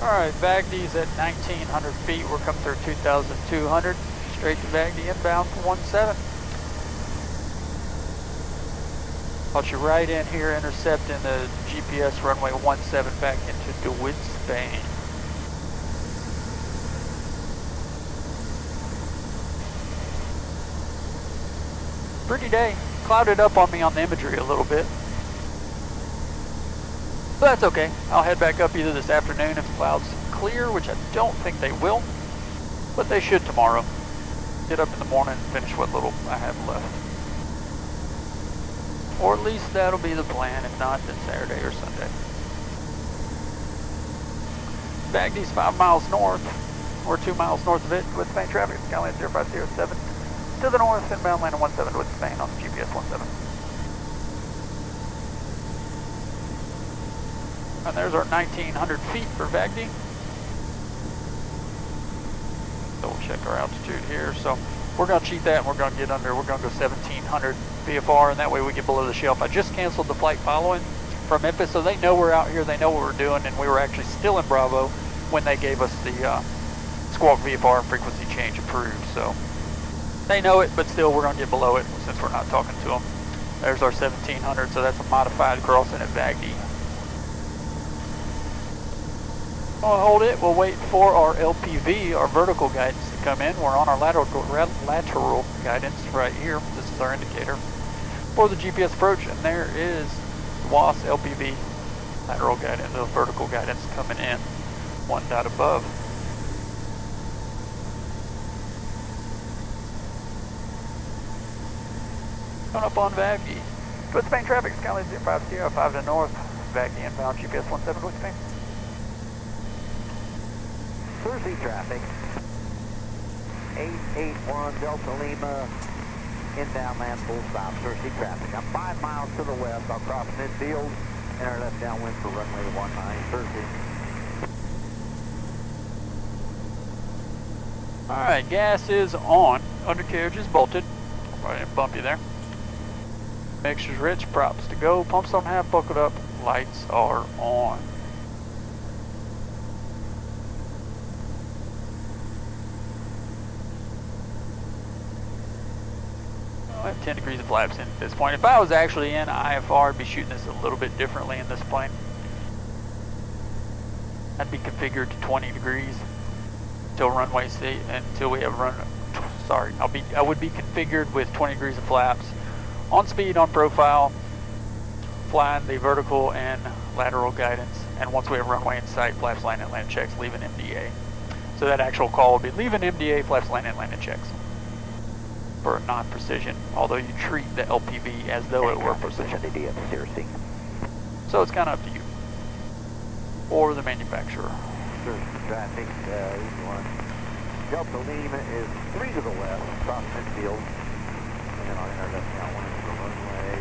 Alright, Bagdy's at 1900 feet. We're coming through 2200. Straight to Bagdy inbound for 17. I'll you right in here, intercepting the GPS runway 17 back into DeWitt, Spain. Pretty day. Clouded up on me on the imagery a little bit. But that's okay. I'll head back up either this afternoon if the clouds clear, which I don't think they will. But they should tomorrow. Get up in the morning and finish what little I have left. Or at least that'll be the plan. If not, then Saturday or Sunday. Bagdy's 5 miles north, or 2 miles north of it, with Spain traffic. Skyline 0507 to the north, inbound landing 17 with Spain on the GPS 17. And there's our 1900 feet for Bagdy. So we'll check our altitude here. So we're going to cheat that and we're going to get under, we're going to go 1700 VFR, and that way we get below the shelf. I just canceled the flight following from Memphis, so they know we're out here, they know what we're doing, and we were actually still in Bravo when they gave us the squawk VFR and frequency change approved. So they know it, but still we're going to get below it since we're not talking to them. There's our 1700, so that's a modified crossing at Bagdy. We'll hold it. We'll wait for our LPV, our vertical guidance, to come in. We're on our lateral guidance right here. This is our indicator for the GPS approach, and there is WAS LPV lateral guidance, the vertical guidance coming in, 1 dot above. Coming up on Bagdy. With Spain traffic, Skyline 0505 to the north. Bagdy inbound, GPS 17 with Spain. Thursday traffic, 881 Delta Lima, inbound land full stop, Thursday traffic. I'm 5 miles to the west, I'll cross midfield, and our left downwind for runway 19, Thursday. Alright, gas is on, undercarriage is bolted, right in bumpy there. Mixture's rich, props to go, pumps on half buckled up, lights are on. I have 10 degrees of flaps in at this point. If I was actually in IFR, I'd be shooting this a little bit differently in this plane. I'd be configured to 20 degrees until runway C, until we have run. Sorry, I would be configured with 20 degrees of flaps, on speed, on profile, flying the vertical and lateral guidance. And once we have runway in sight, flaps, landing, land checks, leaving MDA. So that actual call will be leaving MDA, flaps, landing, landing checks. For non-precision, although you treat the LPV as though it were precision. So it's kind of up to you, or the manufacturer. Traffic, 81. Delta Lima is 3 to the west, across midfield, and then I'll enter left downwind for runway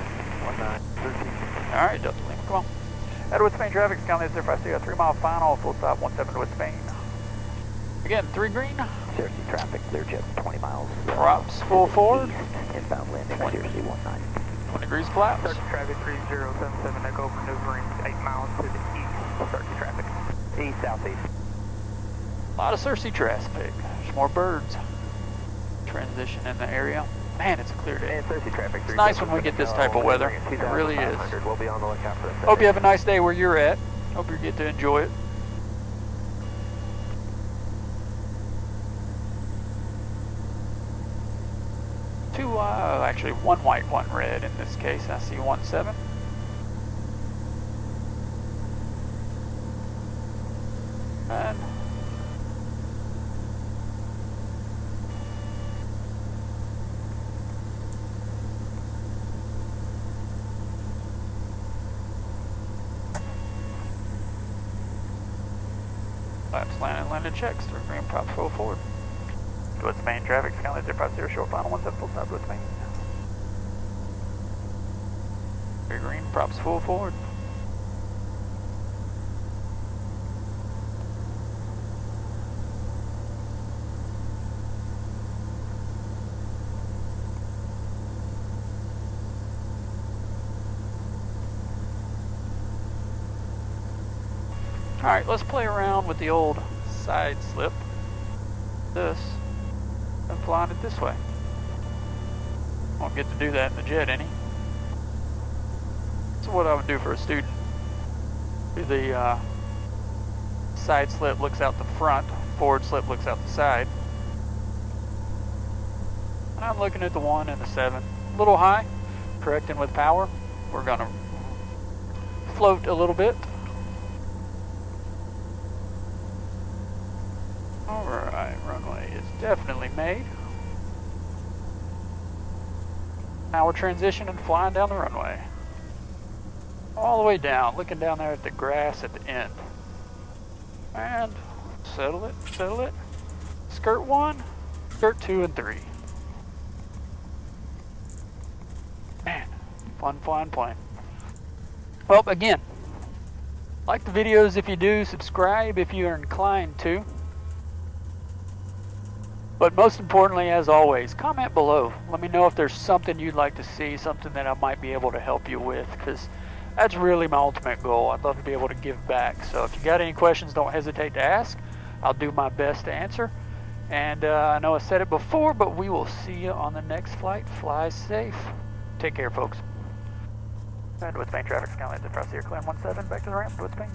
19. All right, Delta Lima, come on. Edward Spain traffic, Skyline 05 3 mile final, full stop 17 with Spain. Again, 3 green. Cersei traffic, clear jet 20 miles. Props full forward. Inbound landing, Cersei 19. 20 degrees flaps. Cersei traffic 3077, echo maneuvering 8 miles to the east. Cersei traffic. East, southeast. A lot of Cersei traffic. There's more birds. Transition in the area. Man, it's a clear day. And Cersei traffic. It's nice when we get this type of weather. It really is. We'll be on the lookout for Hope you have a nice day where you're at. Hope you get to enjoy it. Actually one white, one red in this case. I see 17. And flaps, landing checks, 3 green, props full forward. Towards Spain traffic, Skyline 050, short final 17 full stop with Spain. 3 green, props full forward. Alright, let's play around with the old side slip. This, and flying it this way. Won't get to do that in the jet any. So what I would do for a student, do the side slip looks out the front, forward slip looks out the side. And I'm looking at the 1 and the 7. A little high, correcting with power. We're gonna float a little bit. Alright, runway is definitely made. Now we're transitioning, flying down the runway. All the way down, looking down there at the grass at the end. And settle it, settle it. Skirt 1, skirt 2 and 3. Man, fun flying plane. Well, again, like the videos if you do, subscribe if you are inclined to. But most importantly, as always, comment below. Let me know if there's something you'd like to see, something that I might be able to help you with, because that's really my ultimate goal. I'd love to be able to give back. So if you got any questions, don't hesitate to ask. I'll do my best to answer. And I know I said it before, but we will see you on the next flight. Fly safe. Take care, folks. And with main traffic, skyline across the air, clear 17, back to the ramp with Spain.